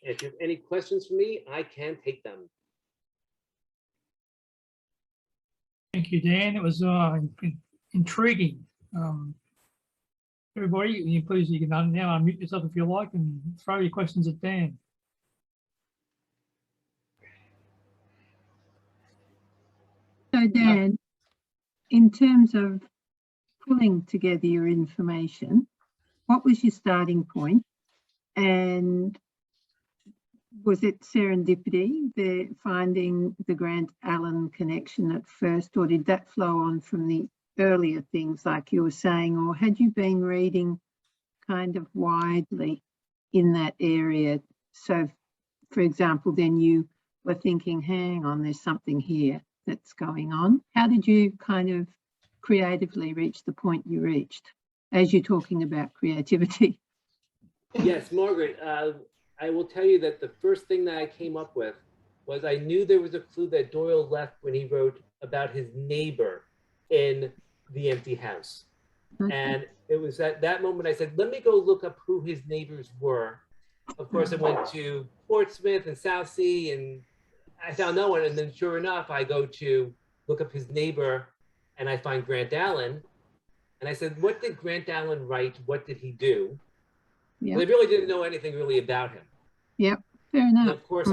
If you have any questions for me, I can take them. Thank you, Dan. It was intriguing. Everybody, you can now unmute yourself if you like and throw your questions at Dan. So Dan, in terms of pulling together your information, what was your starting point? And was it serendipity, the finding the Grant Allen connection at first, or did that flow on from the earlier things like you were saying, or had you been reading kind of widely in that area? So, for example, then you were thinking, hang on, there's something here that's going on. How did you kind of creatively reach the point you reached as you're talking about creativity? Yes, Margaret, I will tell you that the first thing that I came up with was I knew there was a clue that Doyle left when he wrote about his neighbor in The Empty House. Okay. And it was at that moment I said, let me go look up who his neighbors were. Of course, I went to Portsmouth and Southsea and I found no one. And then sure enough, I go to look up his neighbor and I find Grant Allen. And I said, what did Grant Allen write? What did he do? Yeah. They really didn't know anything really about him. Yep, fair enough. And of course,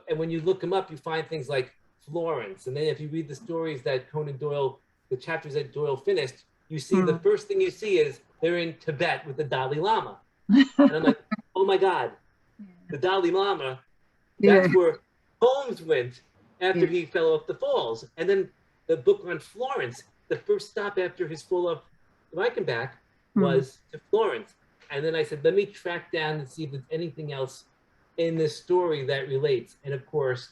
and when you look him up, you find things like Florence. And then if you read the stories that Conan Doyle, the chapters that Doyle finished, you see the first thing you see is they're in Tibet with the Dalai Lama. And I'm like, oh my God, the Dalai Lama, that's where Holmes went after he fell off the falls. And then the book on Florence, the first stop after his fall off Reichenbach was to Florence. And then I said, let me track down and see if there's anything else in this story that relates. And of course,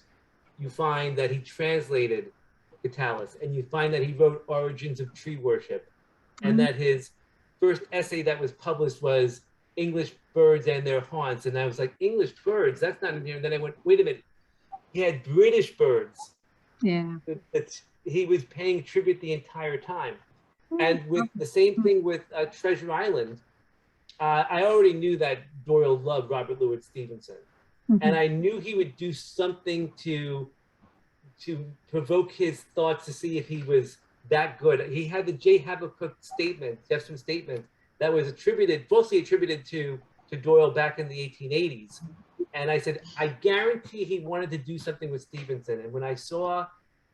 you find that he translated Catullus, and you find that he wrote Origins of Tree Worship, and that his first essay that was published was English Birds and Their Haunts. And I was like, English birds, that's not in here. And then I went, wait a minute, he had British birds. Yeah. He was paying tribute the entire time. And with the same thing with Treasure Island, I already knew that Doyle loved Robert Louis Stevenson. And I knew he would do something to provoke his thoughts to see if he was that good. He had the J. Habakkuk statement, Jeffson statement, that was falsely attributed to Doyle back in the 1880s. And I said, I guarantee he wanted to do something with Stevenson. And when I saw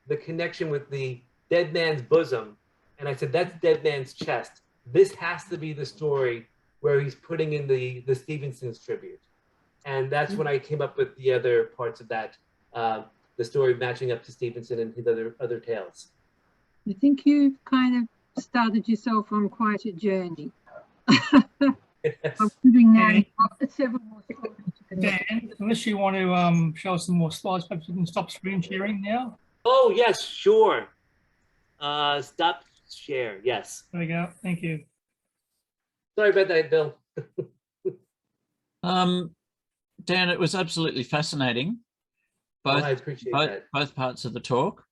the connection with the dead man's bosom, and I said, that's dead man's chest. This has to be the story where he's putting in the Stevenson's tribute. And that's when I came up with the other parts of that, the story matching up to Stevenson and his other tales. I think you've kind of started yourself on quite a journey. Yes. I'm putting that in several more stories you can look at. Dan, unless you want to show us some more slides, perhaps you can stop screen sharing now. Oh, yes, sure. Stop share, yes. There we go. Thank you. Sorry about that, Bill. Dan, it was absolutely fascinating. I appreciate that. Both parts of the talk.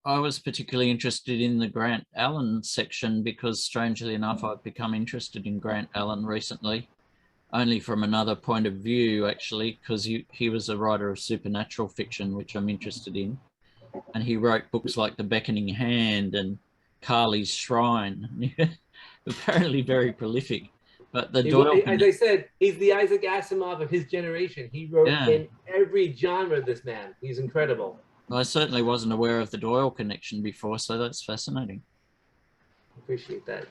I was particularly interested in the Grant Allen section because, strangely enough, I've become interested in Grant Allen recently, only from another point of view, actually, because he was a writer of supernatural fiction, which I'm interested in. And he wrote books like The Beckoning Hand and Carly's Shrine. Apparently very prolific. But the Doyle, as I said, he's the Isaac Asimov of his generation. He wrote in every genre, this man. He's incredible. I certainly wasn't aware of the Doyle connection before, so that's fascinating. Appreciate that.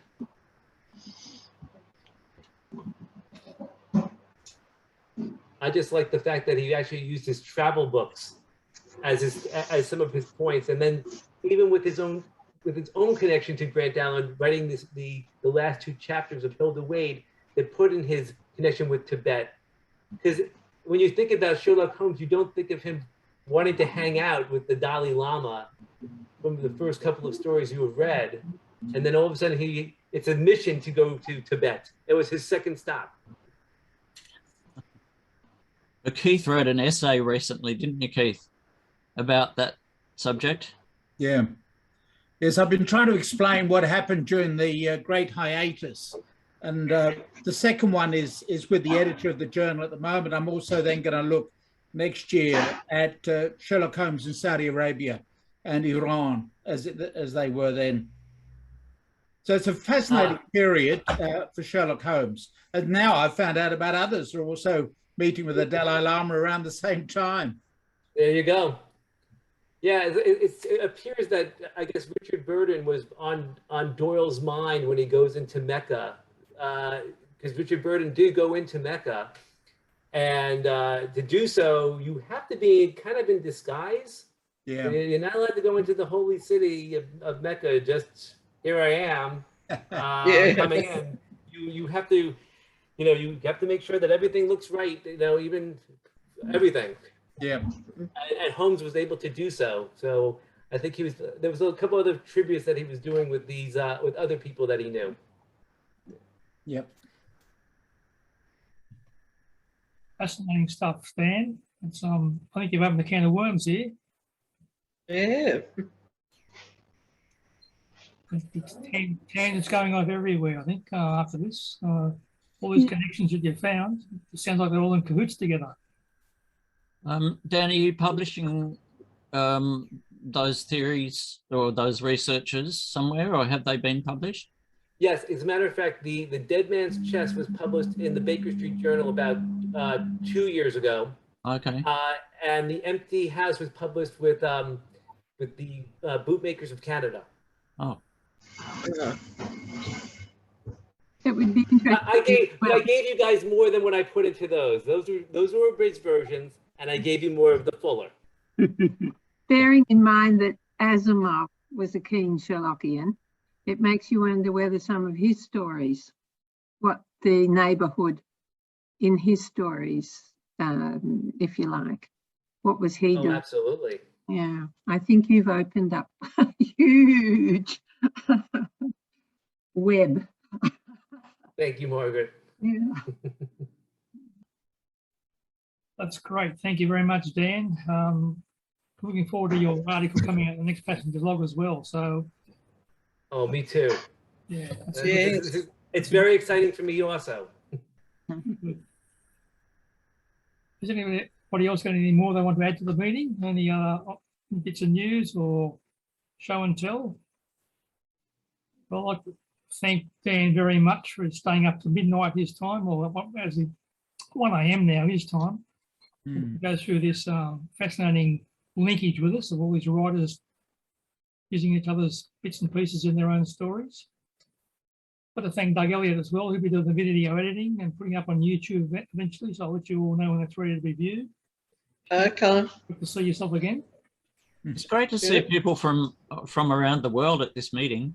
I just like the fact that he actually used his travel books as some of his points, and then even with his own connection to Grant Allen, writing the last 2 chapters of Hilda Wade, that put in his connection with Tibet. Because when you think about Sherlock Holmes, you don't think of him wanting to hang out with the Dalai Lama from the first couple of stories you have read. And then all of a sudden it's a mission to go to Tibet. It was his second stop. Keith wrote an essay recently, didn't you, Keith, about that subject? Yeah. Yes, I've been trying to explain what happened during the great hiatus. And the second one is with the editor of the journal at the moment. I'm also then going to look next year at Sherlock Holmes in Saudi Arabia and Iran as they were then. So it's a fascinating period for Sherlock Holmes. And now I've found out about others who are also meeting with the Dalai Lama around the same time. There you go. Yeah, it appears that I guess Richard Burden was on Doyle's mind when he goes into Mecca, because Richard Burden did go into Mecca, and to do so, you have to be kind of in disguise. Yeah, you're not allowed to go into the holy city of Mecca. Just here I am, coming in. You have to, you have to make sure that everything looks right. Even everything. Yeah, and Holmes was able to do so. So I think there was a couple other tributes that he was doing with these with other people that he knew. Yep. Fascinating stuff, Stan. It's I think you've opened a can of worms here. Yeah. It's tangents going off everywhere, I think, after this. All these connections that you've found, it sounds like they're all in cahoots together. Dan, are you publishing those theories or those researchers somewhere, or have they been published? Yes, as a matter of fact, the Dead Man's Chest was published in the Baker Street Journal about 2 years ago. Okay. And the Empty House was published with the Bootmakers of Canada. Oh. Yeah. It would be interesting. I gave you guys more than what I put into those. Those were abridged versions, and I gave you more of the fuller. Bearing in mind that Asimov was a keen Sherlockian, it makes you wonder whether some of his stories, what the neighbourhood in his stories, if you like, what was he doing? Absolutely. Yeah, I think you've opened up a huge web. Thank you, Margaret. Yeah. That's great. Thank you very much, Dan. Looking forward to your article coming out in the next Passenger Log as well. So, Oh, me too. yeah, that's It's very exciting for me also. good. Is anybody else got any more they want to add to the meeting? Any other bits of news or show and tell. Well, I'd like to thank Dan very much for staying up to midnight his time, or as 1 a.m. now his time, to go through this fascinating linkage with us of all these writers using each other's bits and pieces in their own stories. I'd like to thank Doug Elliott as well, who'll be doing the video editing and putting up on YouTube eventually, so I'll let you all know when it's ready to be viewed. Okay. Good to see yourself again. It's great to see people from around the world at this meeting.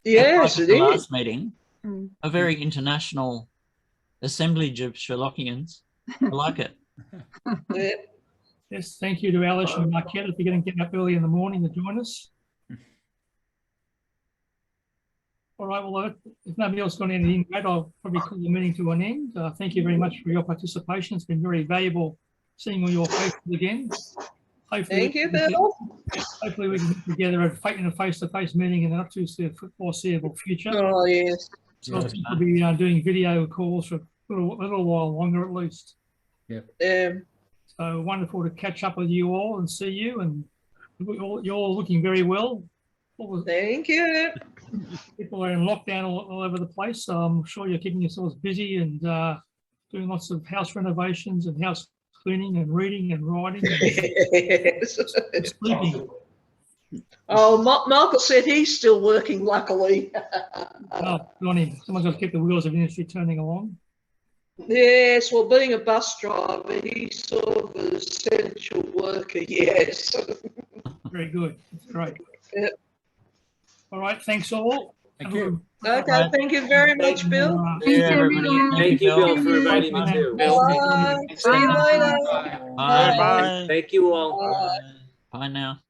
Yes, Like it the is. last meeting, a very international assemblage of Sherlockians. I like it. Yeah. Yes, thank you to Alice and Marquette for getting up early in the morning to join us. All right, well, if nobody else got anything to add, I'll probably call the meeting to an end. Thank you very much for your participation. It's been very valuable seeing all your faces again. Hopefully, Thank you, Bill. hopefully we can get together in a face-to-face meeting in the not too foreseeable future. Oh, yes. So I think we'll be doing video calls for a little while longer at least. So wonderful to catch up with you all and see you, and you're all looking very well. Thank you. People are in lockdown all over the place, so I'm sure you're keeping yourselves busy and doing lots of house renovations and house cleaning and reading and writing Yes. and sleeping. Oh, Michael said he's still working, luckily. Oh, good on him. Someone's got to keep the wheels of industry turning along. Yes, well, being a bus driver, he's sort of an essential worker, yes. Very good. That's great. Yep. All right, thanks all. Thank you. Okay, thank you very much, Bill. Yeah, everybody. Thank you, Bill, for inviting me Bye. too. Bye. See you later. Bye bye. Thank you all. Bye. Bye now.